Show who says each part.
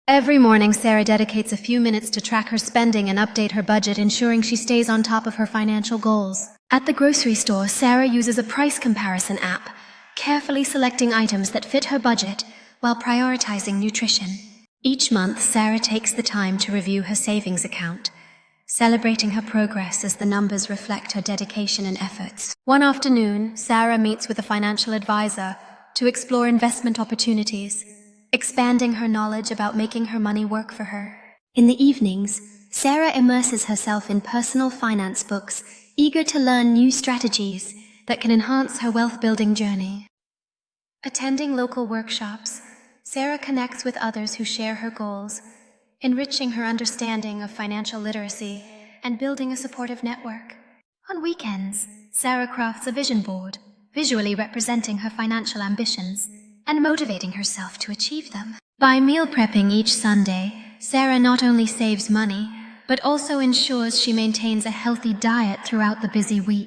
Speaker 1: Every morning, Sarah dedicates a few minutes to track her spending and update her budget, ensuring she stays on top of her financial goals. At the grocery store, Sarah uses a price comparison app, carefully selecting items that fit her budget while prioritizing nutrition. Each month, Sarah takes the time to review her savings account, celebrating her progress as the numbers reflect her dedication and efforts. One afternoon, Sarah meets with a financial advisor to explore investment opportunities, expanding her knowledge about making her money work for her. In the evenings, Sarah immerses herself in personal finance books, eager to learn new strategies that can enhance her wealth-building journey. Attending local workshops, Sarah connects with others who share her goals, enriching her understanding of financial literacy and building a supportive network. On weekends, Sarah crafts a vision board, visually representing her financial ambitions and motivating herself to achieve them. By meal prepping each Sunday, Sarah not only saves money, but also ensures she maintains a healthy diet throughout the busy week.